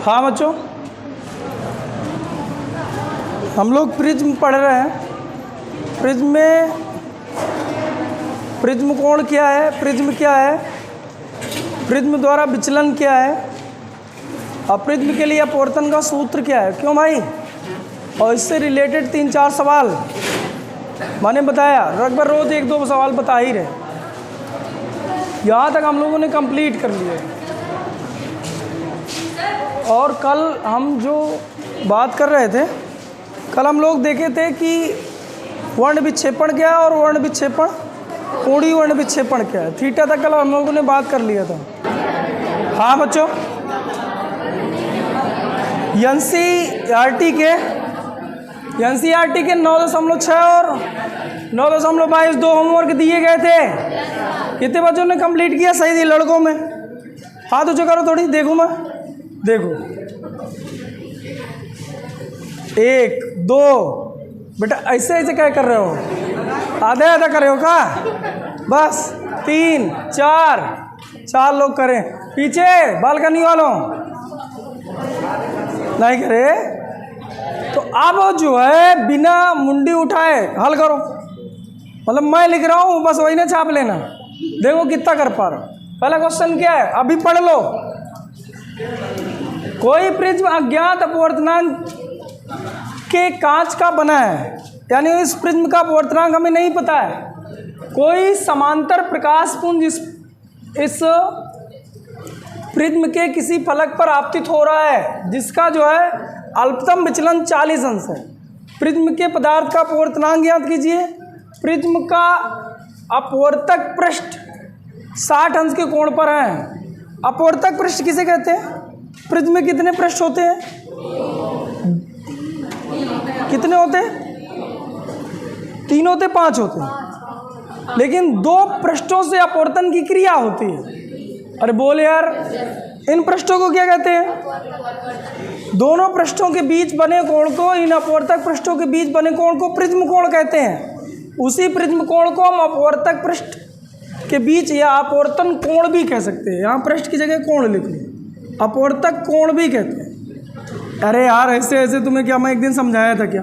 हाँ बच्चों, हम लोग प्रिज्म पढ़ रहे हैं। प्रिज्म में प्रिज्म कोण क्या है, प्रिज्म क्या है, प्रिज्म द्वारा विचलन क्या है, और प्रिज्म के लिए अपवर्तन का सूत्र क्या है। क्यों भाई? और इससे रिलेटेड 3-4 सवाल मैंने बताया। रगबर रोज 1-2 सवाल बता ही रहे। यहाँ तक हम लोगों ने कंप्लीट कर लिया। और कल हम जो बात कर रहे थे, कल हम लोग देखे थे कि वर्ण विक्षेपण क्या है और वर्ण विक्षेपण, कोणीय वर्ण विक्षेपण क्या है। थीटा तक कल हम लोगों ने बात कर लिया था। हाँ बच्चों, एनसीईआरटी के 9.6 और 9.22 2 होमवर्क दिए गए थे। कितने बच्चों ने कंप्लीट किया? सही थी लड़कों में। हाथ ऊँचा करो थोड़ी, देखूँ मैं। देखो 1 2 बेटा, ऐसे ऐसे क्या कर रहे हो? आधे आधा कर रहे हो का? बस 3 4 लोग करें। पीछे बालकनी वालों नहीं करे तो अब जो है बिना मुंडी उठाए हल करो। मतलब मैं लिख रहा हूँ, बस वही ना छाप लेना। देखो कितना कर पा रहा हूँ। पहला क्वेश्चन क्या है, अभी पढ़ लो। कोई प्रिज्म अज्ञात अपवर्तनांक के कांच का बना है, यानी इस प्रिज्म का अपवर्तनांक हमें नहीं पता है। कोई समांतर प्रकाश पुंज इस प्रिज्म के किसी फलक पर आपतित हो रहा है, जिसका जो है अल्पतम विचलन 40 अंश है। प्रिज्म के पदार्थ का अपवर्तनांक ज्ञात कीजिए। प्रिज्म का अपवर्तक पृष्ठ 60 अंश के कोण पर है। अपवर्तक पृष्ठ किसे कहते हैं? प्रिज्म में कितने पृष्ठ होते हैं? कितने होते हैं? 3 होते, 5 होते हैं, लेकिन 2 पृष्ठों से अपवर्तन की क्रिया होती है। अरे बोल यार, इन पृष्ठों को क्या कहते हैं? दोनों पृष्ठों के बीच बने कोण को, इन अपवर्तक पृष्ठों के बीच बने कोण को प्रिज्म कोण कहते हैं। उसी प्रिज्म कोण को हम अपवर्तक पृष्ठ के बीच या अपवर्तन कोण भी कह सकते हैं। यहाँ पृष्ठ की जगह कोण लिख लो, अपवर्तक कोण भी कहते हैं। अरे यार, ऐसे ऐसे तुम्हें क्या मैं एक दिन समझाया था क्या?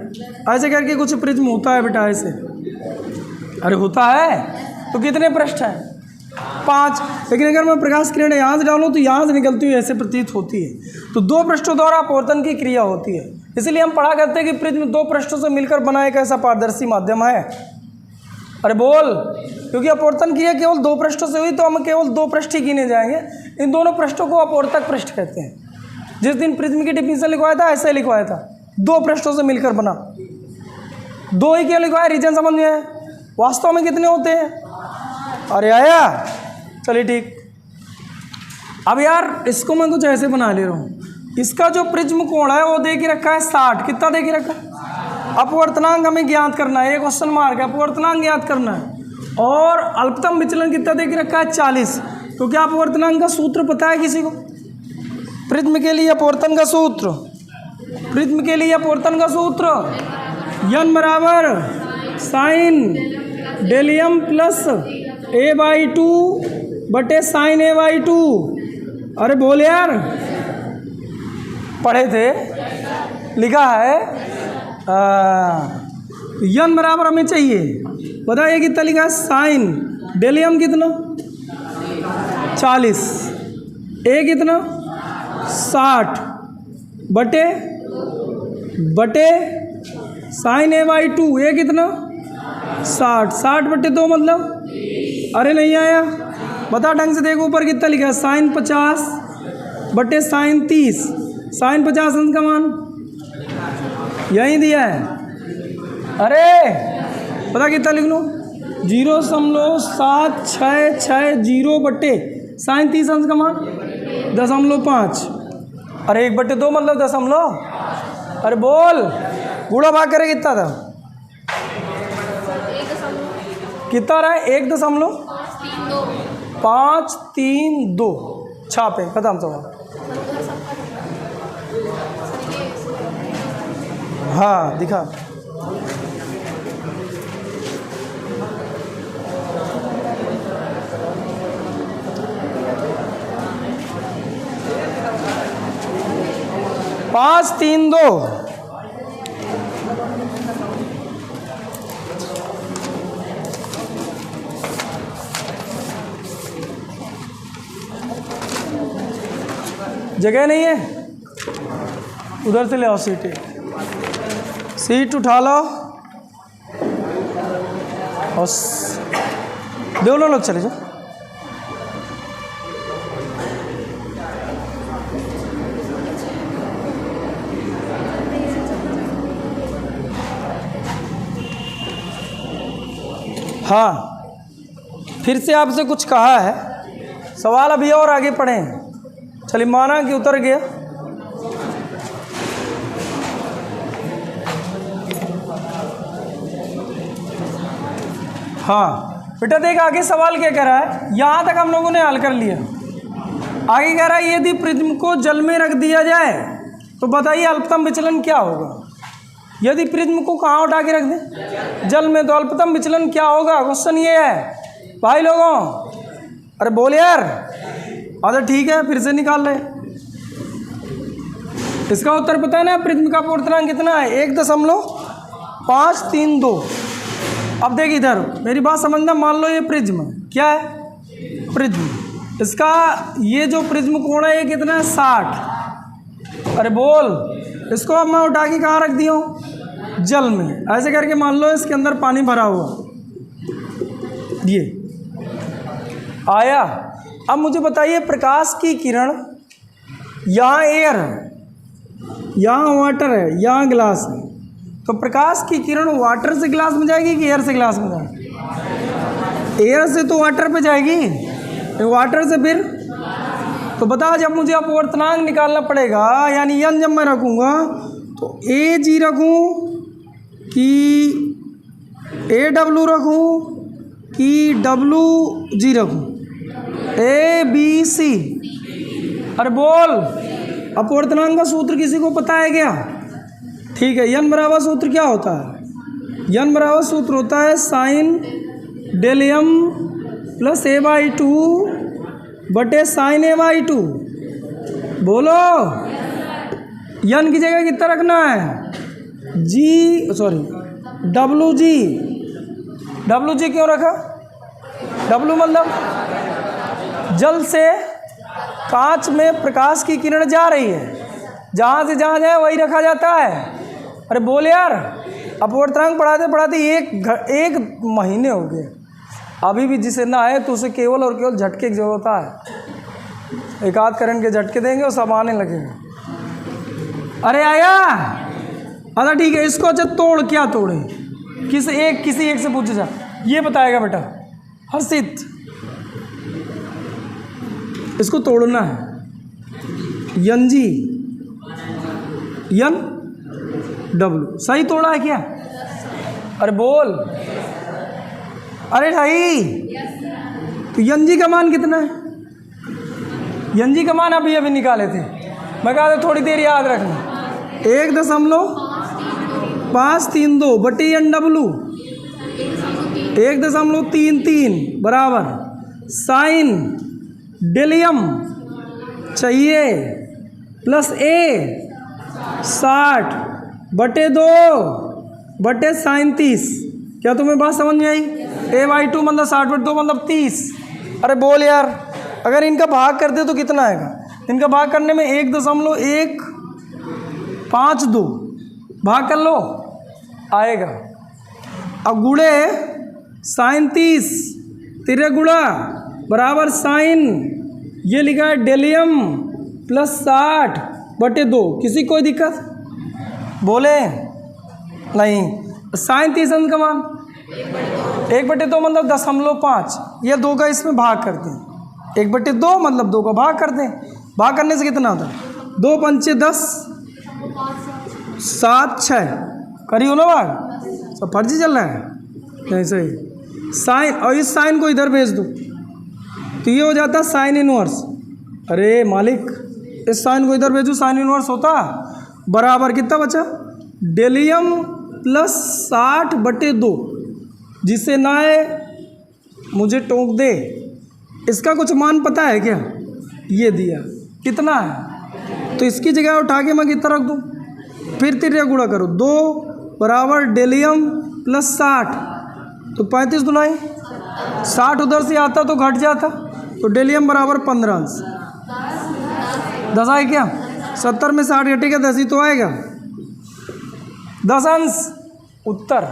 ऐसे करके कुछ प्रिज्म होता है बेटा, ऐसे। अरे होता है तो कितने पृष्ठ हैं? 5। लेकिन अगर मैं प्रकाश किरण यहाँ से डालूँ तो यहाँ से निकलती हुई ऐसे प्रतीत होती है। तो 2 पृष्ठों द्वारा अपवर्तन की क्रिया होती है। इसलिए हम पढ़ा करते हैं कि प्रिज्म 2 पृष्ठों से मिलकर बना एक ऐसा पारदर्शी माध्यम है। अरे बोल, क्योंकि अपवर्तन क्रिया केवल 2 पृष्ठों से हुई तो हम केवल 2 पृष्ठ ही गिने जाएंगे। इन दोनों पृष्ठों को अपवर्तक पृष्ठ कहते हैं। जिस दिन प्रिज्म की डिफिनेशन लिखवाया था, ऐसे लिखवाया था, 2 पृष्ठों से मिलकर बना। 2 ही क्यों लिखवाया? रीजन समझ में है। वास्तव में कितने होते हैं? अरे आया, चलिए ठीक। अब यार इसको मैं कुछ ऐसे बना ले रहा हूँ। इसका जो प्रिज्म कोण है वो दे के रखा है 60। कितना दे के रखा है? अपवर्तनांक हमें ज्ञात करना है। ये क्वेश्चन मार्क है, अपवर्तनांक ज्ञात करना है। और अल्पतम विचलन कितना दे के रखा है? 40। तो क्या अपवर्तनांक का सूत्र पता है किसी को? प्रिज्म के लिए अपवर्तन का सूत्र, प्रिज्म के लिए अपवर्तन का सूत्र n बराबर साइन डेलियम प्लस a/2 बटे साइन a/2। अरे बोल यार, पढ़े थे, लिखा है। n बराबर हमें चाहिए, बताइए कितना लिखा है? साइन डेलियम कितना? 40, a कितना? 60 बटे साइन a/2। ये कितना? 60 बटे 2 मतलब? अरे नहीं आया, बता ढंग से देखो ऊपर कितना लिखा है? साइन 50 बटे साइन 30। साइन 50 अंश का मान यहीं दिया है। अरे पता कितना लिख लो? 0.766 बटे साइन 30 अंश का मान 0.5। अरे 1/2 मतलब 0.। अरे बोल, बूढ़ा भाग करे कितना था? कितना रहा है? 1.532 छापे, खत्म सवाल। हाँ दिखा। 5 3 2। जगह नहीं है, उधर से ले आओ सीट उठा लो और दोनों लोग चले जाओ। हाँ, फिर से आपसे कुछ कहा है, सवाल अभी और आगे पढ़ें। चलिए, माना कि उतर गया, हाँ बेटा देख आगे सवाल क्या कह रहा है, यहाँ तक हम लोगों ने हल कर लिया। आगे कह रहा है यदि प्रिज्म को जल में रख दिया जाए तो बताइए अल्पतम विचलन क्या होगा। यदि प्रिज्म को कहाँ उठा के रख दें, जल में, तो अल्पतम विचलन क्या होगा। क्वेश्चन ये है भाई लोगों, अरे बोल यार। अच्छा ठीक है, फिर से निकाल रहे। इसका उत्तर पता है ना, प्रिज्म का अपवर्तनांक कितना है, 1.532। अब देख इधर मेरी बात समझना, मान लो ये प्रिज्म क्या है, प्रिज्म, इसका ये जो प्रिज्म कोण है ये कितना है, 60। अरे बोल, इसको अब मैं उठा के कहाँ रख दिया हूँ, जल में। ऐसे करके मान लो इसके अंदर पानी भरा हुआ, ये आया। अब मुझे बताइए प्रकाश की किरण, यहाँ एयर है, यहाँ वाटर है, यहाँ ग्लास है, तो प्रकाश की किरण वाटर से ग्लास में जाएगी कि एयर से ग्लास में जाएगी। एयर से तो वाटर पे जाएगी, वाटर से फिर तो बता, जब मुझे अपवर्तनांक निकालना पड़ेगा, यानी यन जब मैं रखूँगा तो ए जी रखूँ कि ए डब्लू रखूँ कि डब्लू जी रखूँ, ए बी सी। अरे बोल, अपवर्तनांक का सूत्र किसी को पता है क्या? ठीक है, यन बराबर सूत्र क्या होता है, यन बराबर सूत्र होता है sine del M plus A by two बटे साइन ए बाई टू। बोलो, यन की जगह कितना रखना है, G sorry W G. W G क्यों रखा, डब्लू मतलब जल से कांच में प्रकाश की किरण जा रही है, जहाँ से जहाँ जाए वही रखा जाता है। अरे बोल यार, अपवर्तनांक पढ़ाते पढ़ाते एक महीने हो गए, अभी भी जिसे ना आए तो उसे केवल और केवल झटके की जरूरत है। एक आध करंट के झटके देंगे और सब आने लगेगा। अरे आया, अच्छा ठीक है, इसको अच्छा तोड़, क्या तोड़े, किसी एक से पूछे जा, ये बताएगा बेटा हर्षित। इसको तोड़ना है, यन जी यन डब्लू, सही तोड़ा है क्या? अरे बोल, अरे भाई, तो यन जी का मान कितना है, यन जी का मान अभी निकाले थे, मैं कहा था थोड़ी देर याद रखना, 1.532 बटे एन डब्लू 1.33 बराबर साइन डेलियम चाहिए प्लस ए 60 बटे 2 बटे साइन 30। क्या तुम्हें बात समझ में आई? ए बाई 2 मतलब 60 बटे 2 मतलब 30। अरे बोल यार, अगर इनका भाग कर दे तो कितना आएगा? इनका भाग करने में 1.152 भाग कर लो, आएगा। अब गुणे साइन 30 तिरे गुणा बराबर साइन, ये लिखा है डेलियम प्लस 60 बटे 2। किसी कोई दिक्कत? बोले नहीं। साइन 30 का मान 1/2 मतलब 0.5, ये 2 का इसमें भाग करते हैं, 1/2 मतलब 2 का भाग करते हैं। भाग करने से कितना होता है? 2 पंचे 10, 7 6 करियो ना भाग, सब फर्जी चल रहा है नहीं सही। साइन, और इस साइन को इधर भेज दो तो ये हो जाता साइन इनवर्स। अरे मालिक, इस साइन को इधर भेजो, साइन इनवर्स होता बराबर कितना बचा, डेलियम प्लस 60 बटे 2। जिससे ना आए मुझे टोक दे। इसका कुछ मान पता है क्या? ये दिया कितना है तो इसकी जगह उठा के मैं कितना रख दूँ, फिर तिरिया गुणा करो, 2 बराबर डेलियम प्लस 60, तो 35 दुनाई 60 उधर से आता तो घट जाता, तो डेलियम बराबर 15 अंश। 10 आए क्या, 70 में 60 घटेगा 10 ही तो आएगा, 10 अंश उत्तर।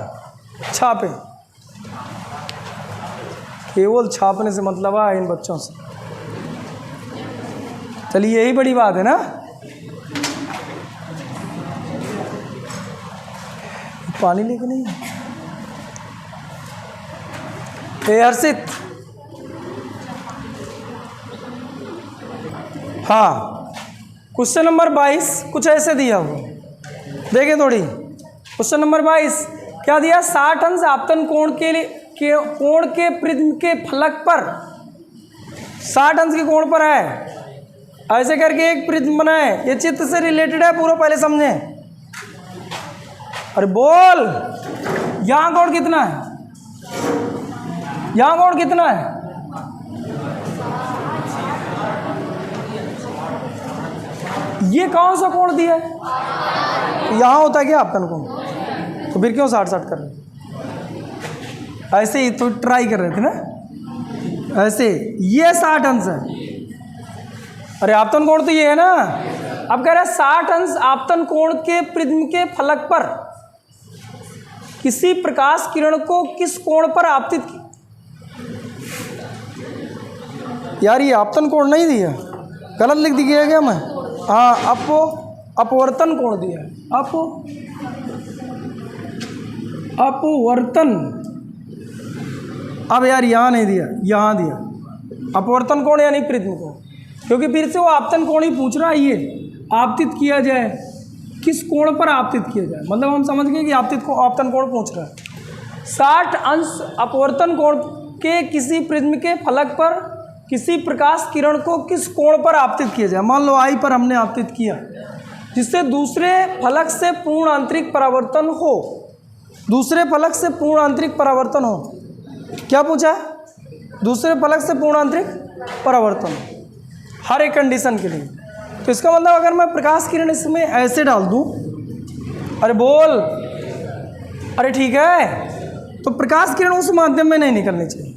छापे, केवल छापने से मतलब है इन बच्चों से। चलिए यही बड़ी बात है ना। पानी लेके नहीं है हर्षित? हाँ, क्वेश्चन नंबर 22 कुछ ऐसे दिया हुआ, देखें थोड़ी। क्वेश्चन नंबर 22 क्या दिया, 60 अंश आपतन कोण के लिए कोण के प्रिज्म के फलक पर 60 अंश के कोण पर है, ऐसे करके एक प्रिज्म बनाए। ये चित्र से रिलेटेड है, पूरा पहले समझे। अरे बोल, यहां कोण कितना है, यहां कोण कितना है, ये कौन सा कोण दिया है, यहां होता है क्या आपतन कोण, तो फिर क्यों 60-60 कर रहे? ऐसे ही तो ट्राई कर रहे थे ना, ऐसे। ये 60 अंश है, अरे आपतन कोण तो ये है ना। अब कह रहा है 60 अंश आपतन कोण के प्रिज्म के फलक पर किसी प्रकाश किरण को किस कोण पर आपतित की। यार ये आपतन कोण नहीं दिया, गलत लिख दिया क्या मैं? हाँ, अपवर्तन कोण दिया, अपवर्तन। अब यार यहाँ नहीं दिया, यहाँ दिया अपवर्तन कोण यानी प्रिज्म कोण, क्योंकि फिर से वो आपतन कोण ही पूछ रहा है। ये आपतित किया जाए, किस कोण पर आपतित किया जाए, मतलब हम समझ गए कि आपतन कोण पूछ रहा है। 60 अंश अपवर्तन कोण के किसी प्रिज्म के फलक पर किसी प्रकाश किरण को किस कोण पर आपतित किया जाए। मान लो आई पर हमने आपतित किया, जिससे दूसरे फलक से पूर्ण आंतरिक परावर्तन हो, दूसरे फलक से पूर्ण आंतरिक परावर्तन हो। क्या पूछा है, दूसरे फलक से पूर्ण आंतरिक परावर्तन हर एक कंडीशन के लिए। तो इसका मतलब अगर मैं प्रकाश किरण इसमें ऐसे डाल दूं, अरे बोल, अरे ठीक है, तो प्रकाश किरण उस माध्यम में नहीं निकलनी चाहिए।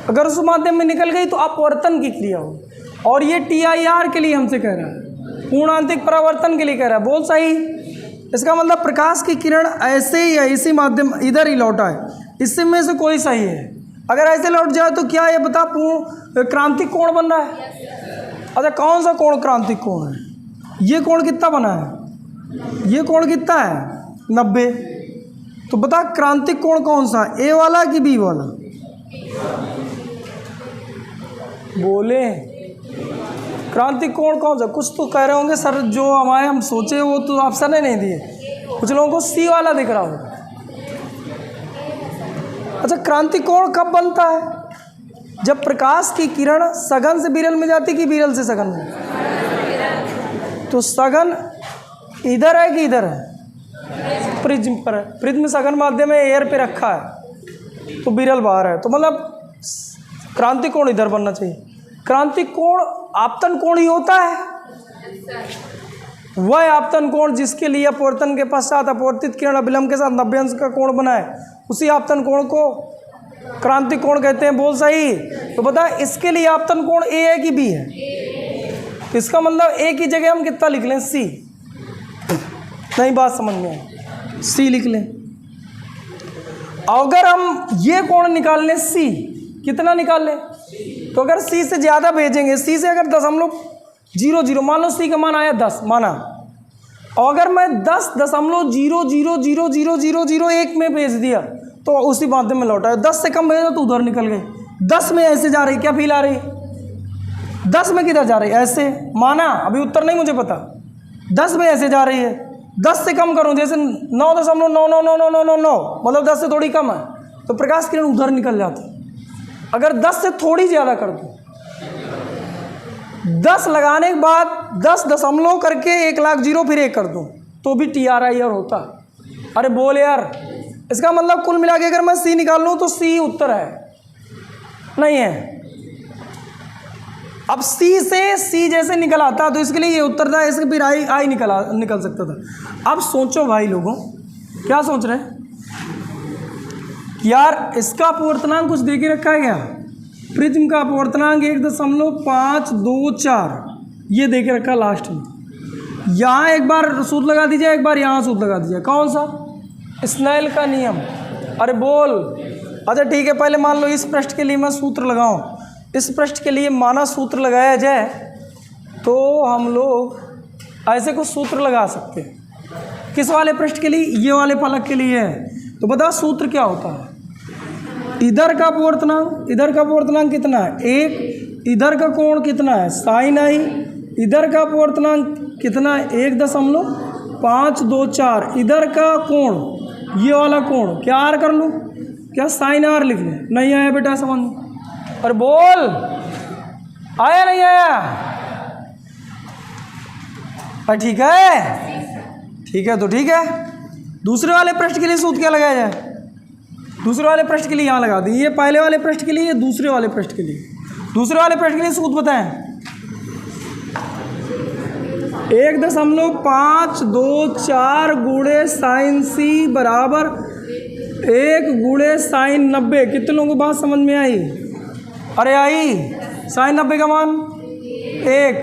अगर उस माध्यम में निकल गई तो अपवर्तन की क्रिया हो। और ये TIR के लिए हमसे कह रहा है, पूर्ण आंतरिक परावर्तन के लिए कह रहा है। बोल सही। इसका मतलब प्रकाश की किरण ऐसे ही है, इसी माध्यम इधर ही लौटा है, इसमें से कोई सही है। अगर ऐसे लौट जाए तो क्या ये बता पूर्ण क्रांतिक कोण बन रहा है। अच्छा, कौन सा कोण क्रांतिक कोण है? ये कोण कितना बना है, ये कोण कितना है 90। तो बता क्रांतिक कोण कौन सा, A वाला कि B वाला? बोले क्रांतिक कोण कौन सा? कुछ तो कह रहे होंगे सर, जो हमारे हम सोचे वो तो ऑप्शन ही नहीं दिए। कुछ लोगों को C वाला दिख रहा होगा। अच्छा, क्रांतिक कोण कब बनता है? जब प्रकाश की किरण सघन से विरल में जाती कि विरल से सघन में? तो सघन इधर है कि इधर है? प्रिज्म पर है। प्रिज्म सघन माध्यम में एयर पे रखा है, तो विरल बाहर है, तो मतलब क्रांतिक कोण इधर बनना चाहिए। क्रांतिक कोण आपतन कोण ही होता है, वह आपतन कोण जिसके लिए अपवर्तन के पश्चात अपवर्तित किरण अभिलंब के साथ 90 अंश का कोण बना है, उसी आपतन कोण को क्रांतिक कोण कहते हैं। बोल सही। तो बता इसके लिए आपतन कोण A है कि B है? तो इसका मतलब A की जगह हम कितना लिख लें, C। नहीं बात समझ में आई, C लिख लें। अगर हम ये कोण निकाल लें C, कितना निकाल लें, तो अगर C से ज़्यादा भेजेंगे, C से अगर 0.00 मान लो C का मान आया 10 माना, और अगर मैं 10.0000001 में भेज दिया तो उसी माध्यम में लौटा है। 10 से कम भेजा तो उधर निकल गई। 10 में ऐसे जा रही, क्या फील आ रही? 10 में किधर जा रही? ऐसे माना, अभी उत्तर नहीं मुझे पता। 10 में ऐसे जा रही है, 10 से कम करूँ जैसे 9.99999, मतलब 10 से थोड़ी कम है, तो प्रकाश किरण उधर निकल जाती। अगर 10 से थोड़ी ज़्यादा कर दूँ, 10 लगाने के बाद 10 दशमलव करके 1,00,000 फिर 1 कर दूँ, तो भी TRIR होता। अरे बोल यार, इसका मतलब कुल मिला के अगर मैं C निकाल लूँ तो C उत्तर है, नहीं है? अब सी से सी जैसे निकल आता तो इसके लिए ये उत्तर था, इसके फिर आई निकल सकता था। अब सोचो भाई लोगों, क्या सोच रहे हैं यार, इसका अपवर्तनांक कुछ दे के रखा है क्या? प्रिज्म का अपवर्तनांक 1.524 ये दे के रखा लास्ट में। यहाँ एक बार सूत्र लगा दीजिए, एक बार यहाँ सूत्र लगा दीजिए। कौन सा? स्नेल का नियम। अरे बोल। अच्छा ठीक है, पहले मान लो इस पृष्ठ के लिए मैं सूत्र लगाऊं। इस पृष्ठ के लिए माना सूत्र लगाया जाए तो हम लोग ऐसे कुछ सूत्र लगा सकते हैं। किस वाले पृष्ठ के लिए? ये वाले फलक के लिए है। तो बता सूत्र क्या होता है? इधर का अपवर्तनांक कितना है? 1। इधर का कोण कितना है? साइन आई। इधर का अपवर्तनांक कितना है? 1.524। इधर का कोण, ये वाला कोण क्या आर कर लूँ? क्या साइन आर लिख लूँ? नहीं आया बेटा समझ में? अरे बोल, आया नहीं आया? अरे ठीक है तो ठीक है। दूसरे वाले पृष्ठ के लिए सूत्र क्या लगाया जाए? दूसरे वाले पृष्ठ के लिए यहाँ लगा दी। ये पहले वाले पृष्ठ के लिए, दूसरे वाले पृष्ठ के लिए। दूसरे वाले पृष्ठ के लिए सूत्र बताएं। 1.524 गुणे साइन सी बराबर 1 गुणे साइन 90। कितने लोगों को बात समझ में आई? अरे आई। साइन 90 का मान 1।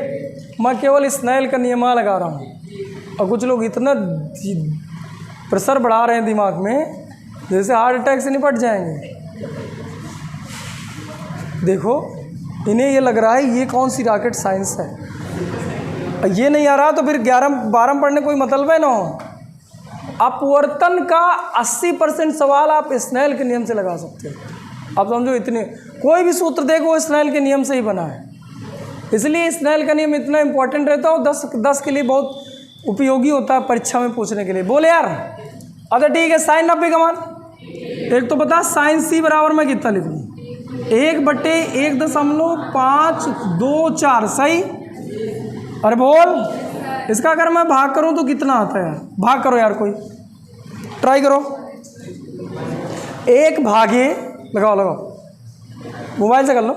मैं केवल स्नेल का नियम लगा रहा हूँ, और कुछ लोग इतना प्रेशर बढ़ा रहे हैं दिमाग में जैसे हार्ट अटैक से निपट जाएंगे। देखो, इन्हें ये लग रहा है ये कौन सी रॉकेट साइंस है। ये नहीं आ रहा तो फिर 11-12 पढ़ने कोई मतलब है ना। अपवर्तन का 80% सवाल आप स्नेल के नियम से लगा सकते हो। आप समझो, इतने कोई भी सूत्र देखो स्नेल के नियम से ही बना है, इसलिए स्नेल का नियम इतना इंपॉर्टेंट रहता है और 10 के लिए बहुत उपयोगी होता है परीक्षा में पूछने के लिए। बोले यार। अच्छा ठीक है, साइन 90 का मान एक तो बता। साइन सी बराबर मैं कितना लिख लूँ? 1/1.524। सही? अरे बोल, इसका अगर मैं भाग करूं तो कितना आता है यार? भाग करो यार, कोई ट्राई करो। 1 भागे, लगाओ मोबाइल से कर लो।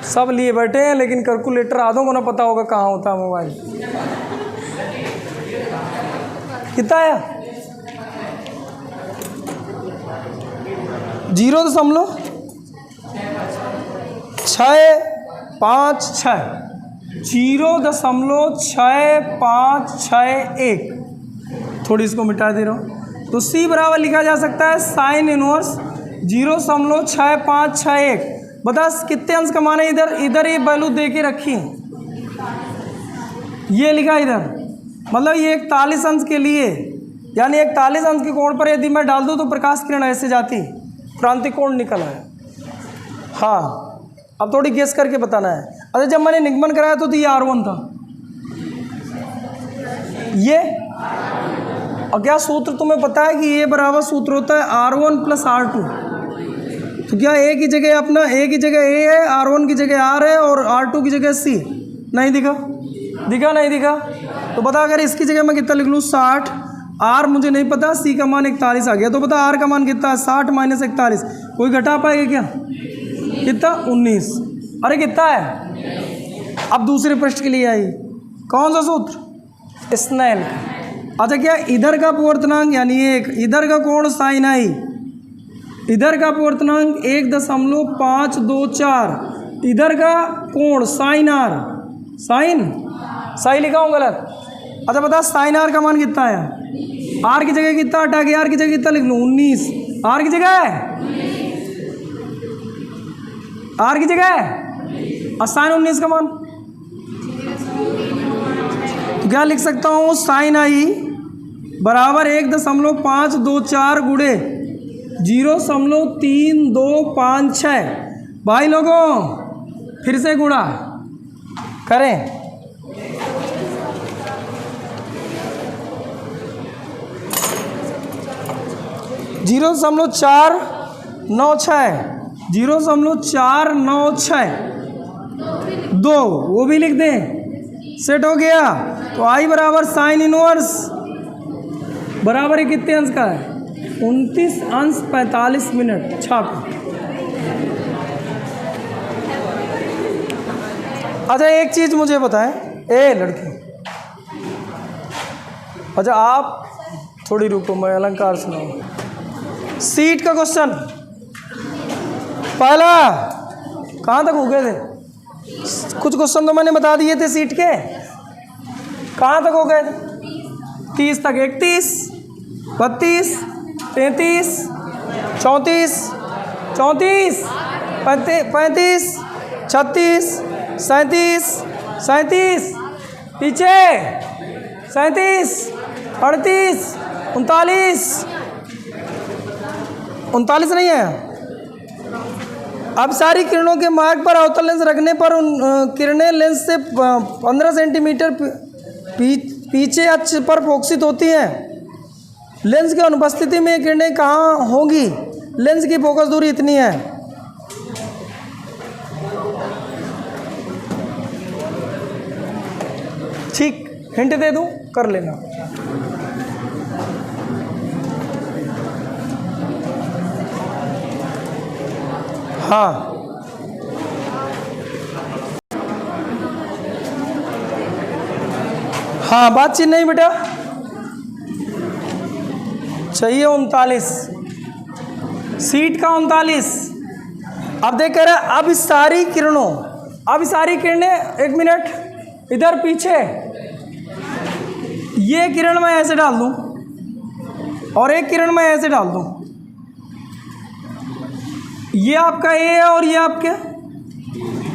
सब लिए बैठे हैं लेकिन कैलकुलेटर आधों को ना पता होगा कहाँ होता है मोबाइल। कितना आया? 0.656 0.6561। थोड़ी इसको मिटा दे रहा हूँ। तो सी बराबर लिखा जा सकता है साइन इनवर्स 0.6561। बता कितने अंश का मान है? इधर ये वैल्यू दे के रखी, ये लिखा इधर, मतलब ये 41 अंश के लिए, यानी 41 अंश के कोण पर यदि मैं डाल दूँ तो प्रकाश किरण ऐसे जाती, क्रांति कोण निकल आया। हाँ, अब थोड़ी गेस करके बताना है। अच्छा, जब मैंने निगमन कराया तो ये R1 था, ये। और क्या सूत्र तुम्हें पता है कि ये बराबर सूत्र होता है R1 + R2। तो क्या एक ही जगह अपना, एक ही जगह A है, R1 की जगह R है और R2 की जगह C? नहीं दिखा? नहीं दिखा? तो बता, अगर इसकी जगह मैं कितना लिख लूँ? 60। R मुझे नहीं पता, C का मान 41 आ गया। तो बता R का मान कितना है? 60 - 41। कोई घटा पाएगा क्या? कितना? 19। अरे कितना है? अब दूसरे पृष्ठ के लिए आई, कौन सा सूत्र? स्नेल। अच्छा, क्या इधर का अपवर्तनांक यानी 1, इधर का कोण साइन आई, इधर का अपवर्तनांक 1.524, इधर का कोण साइन आर। साइन सही लिखा हूँ गलत? अच्छा बता, साइन आर का मान कितना है? आर की जगह कितना हटा के आर की जगह कितना लिख लूँ? 19। आर की जगह है, आर की जगह है, और साइन 19 का मान तो क्या लिख सकता हूँ? साइन आई बराबर 1.524 गुणे 0.3256। भाई लोगों फिर से गुणा करें। 0.496 2, वो भी लिख दें। सेट हो गया। तो आई बराबर साइन इनवर्स बराबर कितने अंश का है? 29 अंश 45 मिनट। छाप अच्छा एक चीज़ मुझे बताएं, ए लड़की, अच्छा आप थोड़ी रुको, मैं अलंकार सुनाऊँ। सीट का क्वेश्चन पहला कहाँ तक हो गए थे? कुछ क्वेश्चन तो मैंने बता दिए थे सीट के, कहाँ तक हो गए थे? 30 तक। 31, 32, 33, 34, 34, 35, 36, 37, 37, पीछे 37, 38, 39, 39 नहीं है। अब सारी किरणों के मार्ग पर अवतल लेंस रखने पर उन किरणें लेंस से 15 सेंटीमीटर पीछे अक्ष पर फोकसित होती हैं। लेंस की अनुपस्थिति में किरणें कहाँ होंगी? लेंस की फोकस दूरी इतनी है। ठीक, हिंट दे दूं, कर लेना। हाँ, हाँ बातचीत नहीं बेटा चाहिए। 39 सीट का 39। अब देख रहे अब सारी किरणों, अब सारी किरणें, एक मिनट इधर पीछे, ये किरण मैं ऐसे डाल दूं और एक किरण मैं ऐसे डाल दूं, ये आपका ए है और ये आपके,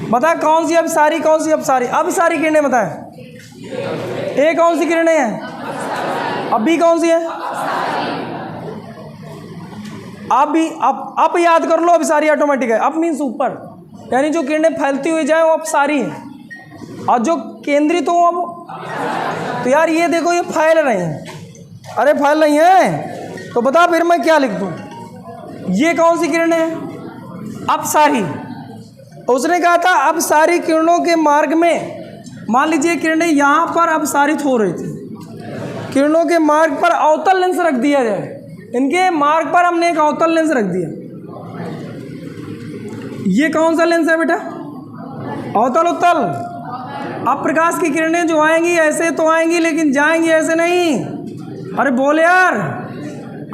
बताए कौन सी अब सारी, कौन सी अब सारी? अब सारी किरणें बताएं, ए कौन सी किरणें हैं, अब बी कौन सी है? आप भी आप याद कर लो, अब सारी ऑटोमेटिक है। अब मीन्स ऊपर, यानी जो किरणें फैलती हुई जाए वो अब सारी हैं, और जो केंद्रित हो अब, तो यार ये देखो ये फैल रही हैं। अरे फैल रही हैं तो बता फिर मैं क्या लिख दूं? ये कौन सी किरणें हैं? अब सारी। उसने कहा था अब सारी किरणों के मार्ग में, मान लीजिए किरणें यहाँ पर अब सारित हो रही थी, किरणों के मार्ग पर अवतल लेंस रख दिया जाए, इनके मार्ग पर हमने एक अवतल लेंस रख दिया। ये कौन सा लेंस है बेटा? अवतल उत्तल। अब प्रकाश की किरणें जो आएंगी ऐसे तो आएंगी, लेकिन जाएंगी ऐसे नहीं। अरे बोल यार,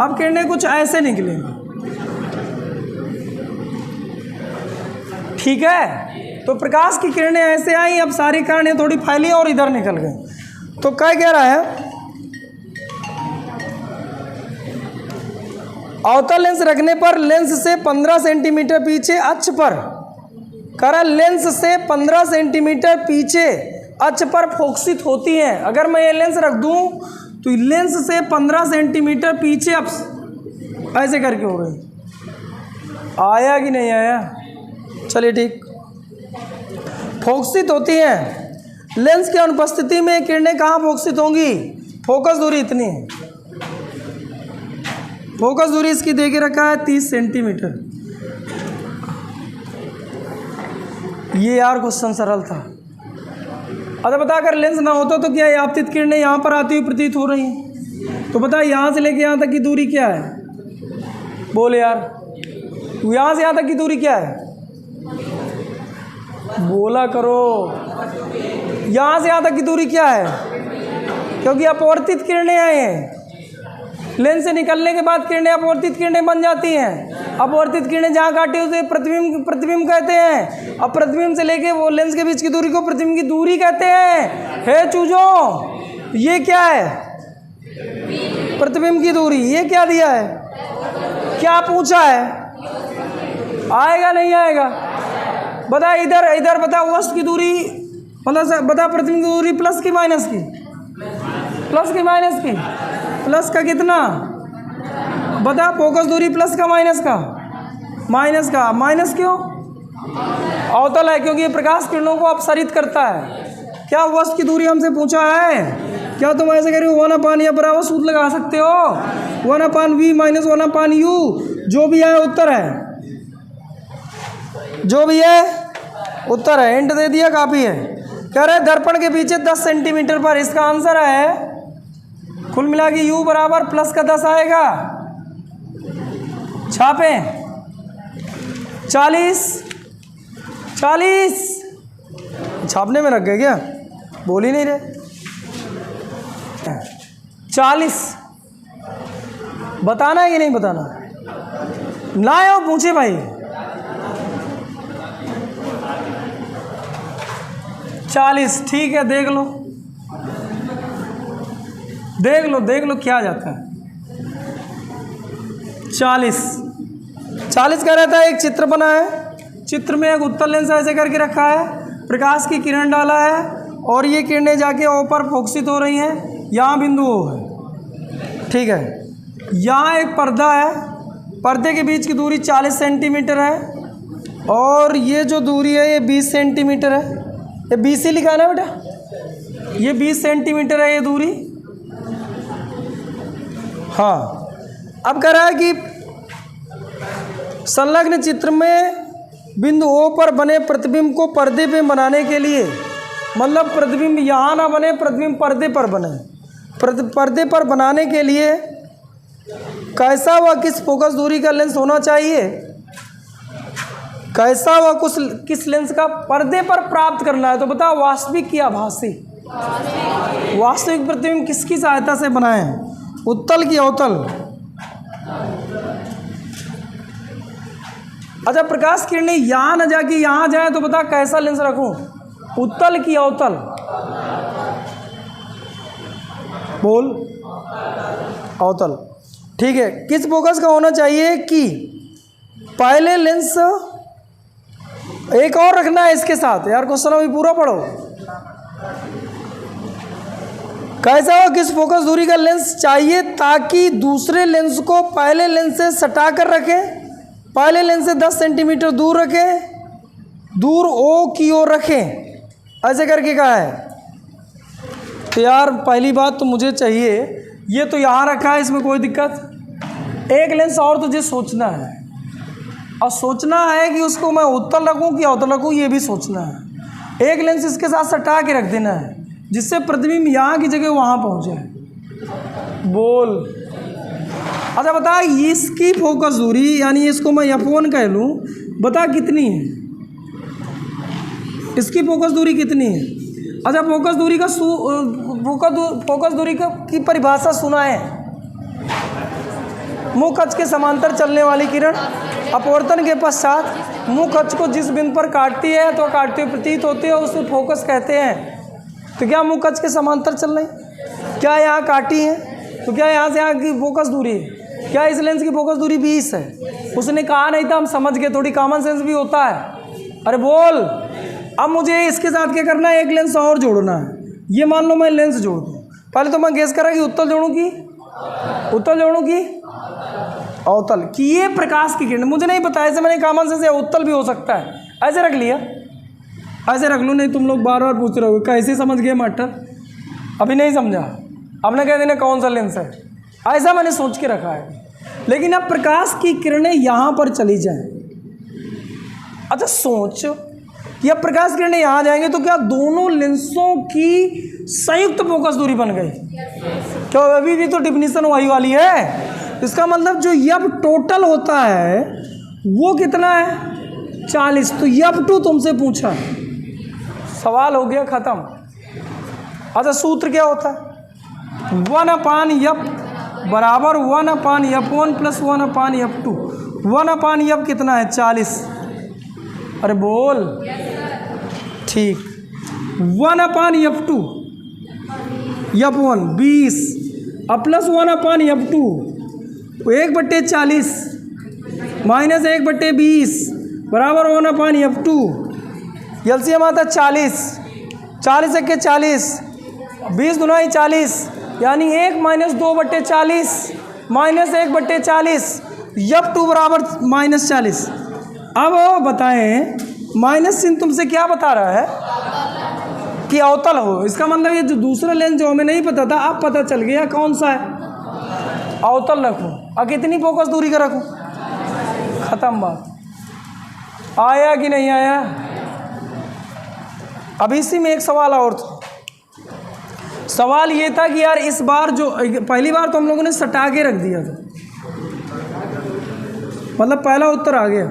अब किरणें कुछ ऐसे निकलेंगी, ठीक है? तो प्रकाश की किरणें ऐसे आई, अब सारी किरणें थोड़ी फैली और इधर निकल गई। तो क्या कह रहा है? अवतल लेंस रखने पर लेंस से 15 सेंटीमीटर पीछे अक्ष पर, करा लेंस से 15 सेंटीमीटर पीछे अक्ष पर फोकसित होती हैं। अगर मैं ये लेंस रख दूं तो लेंस से 15 सेंटीमीटर पीछे अब ऐसे करके हो गई। आया कि नहीं आया? चलिए ठीक। फोकसित होती हैं। लेंस की अनुपस्थिति में किरणें कहाँ फोकसित होंगी? फोकस दूरी इतनी है, फोकस दूरी इसकी दे के रखा है 30 सेंटीमीटर। ये यार क्वेश्चन सरल था। अच्छा बता, अगर लेंस ना होता तो क्या ये आपतित किरणें यहाँ पर आती हुई प्रतीत हो रही हैं? तो बता यहाँ से लेके यहाँ तक की दूरी क्या है? बोल यार, यहाँ से यहाँ तक की दूरी क्या है? बोला करो, यहाँ से यहाँ तक की दूरी क्या है? क्योंकि अपवर्तित किरणें हैं, लेंस से निकलने के बाद किरणें अपवर्तित किरणें बन जाती हैं। अपवर्तित किरणें जहाँ काटे उसे प्रतिबिंब, प्रतिबिंब कहते हैं। अब प्रतिबिंब से लेके वो लेंस के बीच की दूरी को प्रतिबिंब की दूरी कहते हैं। हे चूजों, ये क्या है? प्रतिबिंब की दूरी। ये क्या दिया है? क्या पूछा है? आएगा नहीं आएगा? बता इधर, इधर बता वस्तु की दूरी, मतलब बता प्रतिबिंब की दूरी प्लस की माइनस की? प्लस की माइनस की? प्लस का कितना? बता फोकस दूरी प्लस का माइनस का? माइनस का। माइनस क्यों? अवतल है, क्योंकि ये प्रकाश किरणों को अपसरित करता है। क्या वस्तु की दूरी हमसे पूछा है? क्या तुम ऐसे कह रहे हो 1/, या बराबर सूत्र लगा सकते हो 1/v माइनस 1/u, जो भी है उत्तर है, जो भी है उत्तर है। हिंट दे दिया, काफ़ी है। कह रहे दर्पण के पीछे 10 सेंटीमीटर पर, इसका आंसर है कुल मिला के u बराबर प्लस का 10 आएगा। छापें 40, 40, छापने में रख गए क्या? बोल ही नहीं रहे। 40 बताना है कि नहीं बताना? लाए और पूछे भाई। 40 ठीक है, देख लो देख लो देख लो क्या जाता है। 40 कह रहता है, एक चित्र बना है, चित्र में एक उत्तल लेंस ऐसे करके रखा है, प्रकाश की किरण डाला है और ये किरणें जाके ओ पर फोकसित हो रही हैं। यहाँ बिंदु O है, ठीक है। यहाँ एक पर्दा है, पर्दे के बीच की दूरी 40 सेंटीमीटर है और ये जो दूरी है ये 20 सेंटीमीटर है। ये 20 ही लिखा है ना बेटा, ये 20 सेंटीमीटर है ये दूरी। हाँ, अब कह रहा है कि संलग्न चित्र में बिंदु O पर बने प्रतिबिंब को पर्दे पे बनाने के लिए, मतलब प्रतिबिंब यहाँ ना बने, प्रतिबिंब पर्दे पर बने, पर्दे पर बनाने के लिए कैसा व किस फोकस दूरी का लेंस होना चाहिए? कैसा व किस लेंस का पर्दे पर प्राप्त करना है? तो बताओ, वास्तविक की आभासी? वास्तविक प्रतिबिंब किसकी सहायता से बनाए हैं? उत्तल की अवतल? अच्छा, प्रकाश किरणें यहाँ न जाके यहाँ जाए तो बता कैसा लेंस रखूं? उत्तल की अवतल? बोल। अवतल, ठीक है। किस फोकस का होना चाहिए कि पहले लेंस, एक और रखना है इसके साथ यार, क्वेश्चन अभी पूरा पढ़ो। कैसा हो किस फोकस दूरी का लेंस चाहिए ताकि दूसरे लेंस को पहले लेंस से सटा कर रखें, पहले लेंस से 10 सेंटीमीटर दूर रखें, दूर O की ओर रखें, ऐसे करके कहा है। तो यार पहली बात तो मुझे चाहिए, ये तो यहाँ रखा है, इसमें कोई दिक्कत। एक लेंस और तुझे सोचना है, और सोचना है कि उसको मैं उत्तल रखूँ कि अवतल रखूँ, ये भी सोचना है। एक लेंस इसके साथ सटा के रख देना है जिससे प्रतिबिंब यहाँ की जगह वहाँ पहुँच जाए। बोल। अच्छा बता, इसकी फोकस दूरी, यानी इसको मैं F1 कह लूँ, बता कितनी है? इसकी फोकस दूरी कितनी है? अच्छा, फोकस दूरी का फोकस दूरी की परिभाषा सुना है? मुख अक्ष के समांतर चलने वाली किरण अपवर्तन के पश्चात मुख अक्ष को जिस बिंदु पर काटती है तो काटते हुए प्रतीत होती है, उसे फोकस कहते हैं। तो क्या मुख अक्ष के समांतर चल रही? क्या यहाँ काटी है? तो क्या यहाँ से यहाँ की फोकस दूरी है? क्या इस लेंस की फोकस दूरी 20 है? उसने कहा नहीं था, हम समझ गए, थोड़ी कॉमन सेंस भी होता है। अरे बोल। अब मुझे इसके साथ क्या करना है? एक लेंस और जोड़ना है। ये मान लो मैं लेंस जोड़ दूँ, पहले तो मैं गेस करा कि उत्तल जोड़ूँ कि अवतल, कि ये प्रकाश की किरण, मुझे नहीं पता, ऐसे मैंने कॉमन सेंस, उत्तल भी हो सकता है, ऐसे रख लिया, ऐसे रख लो। नहीं तुम लोग बार बार पूछ रहे हो कैसे समझ गए मास्टर, अभी नहीं समझा, अब ना कह देना कौन सा लेंस है, ऐसा मैंने सोच के रखा है। लेकिन अब प्रकाश की किरणें यहाँ पर चली जाएं, अच्छा सोच कि अब प्रकाश किरणें यहाँ जाएंगे तो क्या दोनों लेंसों की संयुक्त फोकस दूरी बन गई? क्या अभी भी तो डिफिनीशन वही वाली है। इसका मतलब जो F टोटल होता है वो कितना है? 40। तो F2 तुमसे पूछा, सवाल हो गया खत्म। अच्छा सूत्र क्या होता है? 1/F बराबर 1/F1 प्लस 1/F2। 1/F कितना है? 40। अरे बोल। ठीक। 1/F2 F1 20 अब प्लस 1/F2 1/40 माइनस 1/20 बराबर 1/F2। एलसीएम आता 40, 40 एक 40, 20 दुनाई 40, यानी 1 माइनस 2/40 माइनस 1/40, F2 बराबर -40। अब बताएं माइनस चिन्ह तुमसे क्या बता रहा है कि अवतल हो। इसका मतलब ये जो दूसरा लेंस जो हमें नहीं पता था अब पता चल गया कौन सा है, अवतल रखूं। और कितनी फोकस दूरी का रखूं? खत्म बात। आया कि नहीं आया? अब इसी में एक सवाल और था। सवाल ये था कि यार इस बार जो पहली बार तो हम लोगों ने सटा के रख दिया था, मतलब पहला उत्तर आ गया।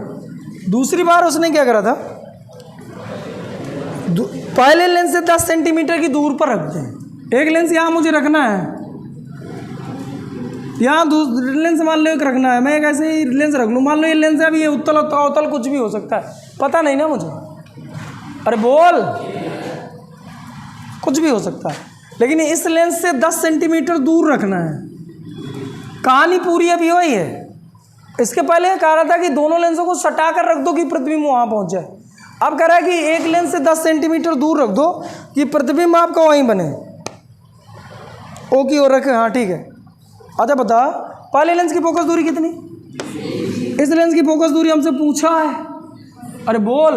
दूसरी बार उसने क्या करा था? पहले लेंस से 10 सेंटीमीटर की दूर पर रखते हैं। एक लेंस यहाँ मुझे रखना है, यहाँ दूसरी लेंस मान लो एक रखना है, मैं एक ऐसे ही लेंस रख लूँ। मान लो ये लेंस है, अब ये उत्तल अवतल कुछ भी हो सकता है, पता नहीं ना मुझे। अरे बोल, कुछ भी हो सकता है, लेकिन इस लेंस से 10 सेंटीमीटर दूर रखना है। कहानी पूरी अभी वही है। इसके पहले कह रहा था कि दोनों लेंसों को सटा कर रख दो कि प्रतिबिंब वहाँ पहुँच जाए। अब कह रहा है कि एक लेंस से 10 सेंटीमीटर दूर रख दो कि प्रतिबिंब आपका वहीं बने, ओ की ओर रखे। हाँ ठीक है। अच्छा बता, पहले लेंस की फोकस दूरी कितनी? इस लेंस की फोकस दूरी हमसे पूछा है। अरे बोल,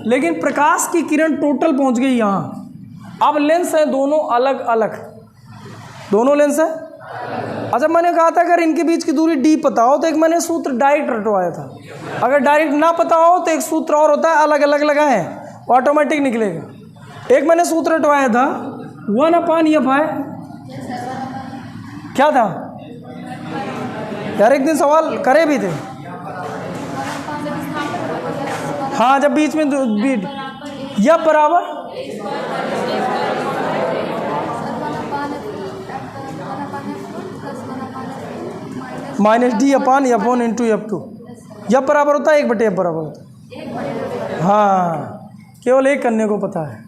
लेकिन प्रकाश की किरण टोटल पहुंच गई यहाँ। अब लेंस है दोनों अलग अलग, दोनों लेंस है। अच्छा मैंने कहा था अगर इनके बीच की दूरी d पता हो तो एक मैंने सूत्र डायरेक्ट रटवाया था। अगर डायरेक्ट ना पता हो तो एक सूत्र और होता है, अलग अलग लगाएं, ऑटोमेटिक निकलेगा। एक मैंने सूत्र रटवाया था 1/f है। क्या था यार, एक दिन सवाल करे भी थे। हाँ, जब बीच में या बराबर -d/f1 इंटू f2, यह बराबर होता है 1/f बराबर होता है। हाँ, केवल एक करने को पता है।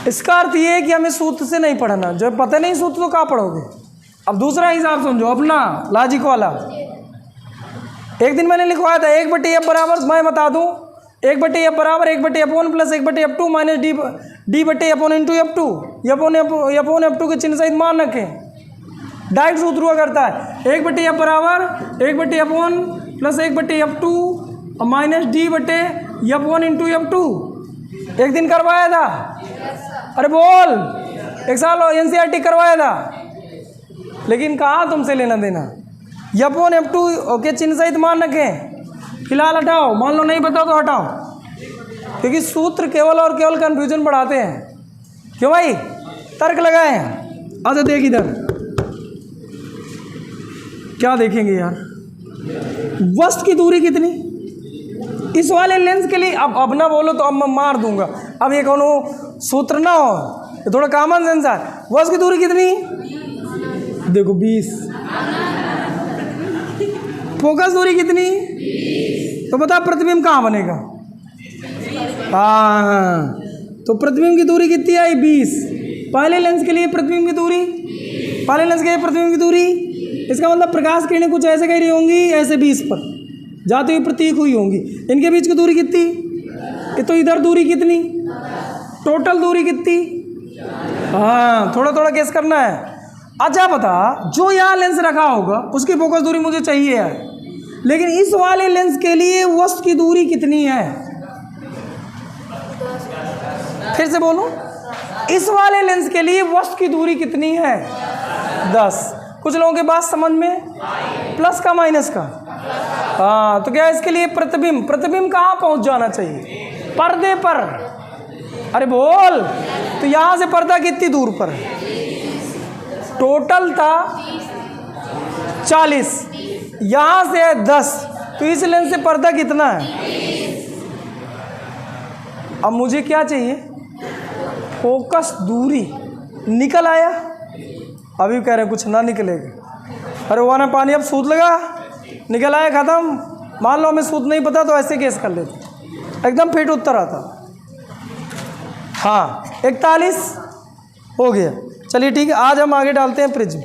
इसका अर्थ ये है कि हमें सूत्र से नहीं पढ़ना, जब पता नहीं सूत्र तो कहाँ पढ़ोगे। अब दूसरा हिसाब समझो अपना लॉजिक वाला। एक दिन मैंने लिखवाया था 1/f बराबर, मैं बता दूं 1/f बराबर 1/f1 plus 1/f2 minus d/f1 into f2। f1 के चिन्ह सहित मान रखें, डायरेक्ट सूत्र हुआ करता है 1/f बराबर 1/f1 plus 1/f2 minus d/f1 into f2। एक दिन करवाया था। अरे बोल, एक साल NCERT करवाया था, लेकिन कहाँ तुमसे लेना देना। f1 f2 के चिन्ह सहित मान रखें, फिलहाल हटाओ, मान लो नहीं पता तो हटाओ, क्योंकि सूत्र केवल और केवल कन्फ्यूजन बढ़ाते हैं। क्यों भाई, तर्क लगाए। अच्छा देख इधर क्या देखेंगे यार, वस्तु की दूरी कितनी इस वाले लेंस के लिए। अब ना बोलो तो अब मैं मार दूंगा। अब ये कोनो सूत्र ना हो, ये थोड़ा कॉमन सेंस है। वस्तु की दूरी कितनी? देखो 20। फोकस दूरी कितनी? तो बता प्रतिबिंब कहाँ बनेगा। हाँ, तो प्रतिबिंब की दूरी कितनी आई? 20। पहले लेंस के लिए प्रतिबिंब की दूरी, पहले लेंस के लिए प्रतिबिंब की दूरी, इसका मतलब प्रकाश किरणें कुछ ऐसे कह रही होंगी, ऐसे 20 पर जाती हुई प्रतीक हुई होंगी। इनके बीच की दूरी कितनी? ये तो इधर दूरी कितनी, टोटल दूरी कितनी? हाँ, थोड़ा थोड़ा गेस करना है। अच्छा बता, जो यहाँ लेंस रखा होगा उसकी फोकस दूरी मुझे चाहिए है, लेकिन इस वाले लेंस के लिए वस्तु की दूरी कितनी है? फिर से बोलूं, इस वाले लेंस के लिए वस्तु की दूरी कितनी है? 10। कुछ लोगों के बात समझ में, प्लस का माइनस का। हाँ, तो क्या इसके लिए प्रतिबिंब कहाँ पहुंच जाना चाहिए? पर्दे पर। अरे बोल, तो यहाँ से पर्दा कितनी दूर पर है? टोटल था 40, यहाँ से है 10, तो इस लेंस से पर्दा कितना है? अब मुझे क्या चाहिए? फोकस दूरी। निकल आया? अभी कह रहे कुछ ना निकलेगा। अरे वो ना पानी, अब सूद लगा, निकल आया, ख़त्म। मान लो हमें सूद नहीं पता तो ऐसे केस कर लेते, एकदम फिट उत्तर आता। हाँ, 41 हो गया। चलिए ठीक है, आज हम आगे डालते हैं प्रिज्म।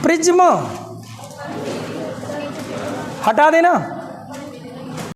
प्रिज्म हटा देना।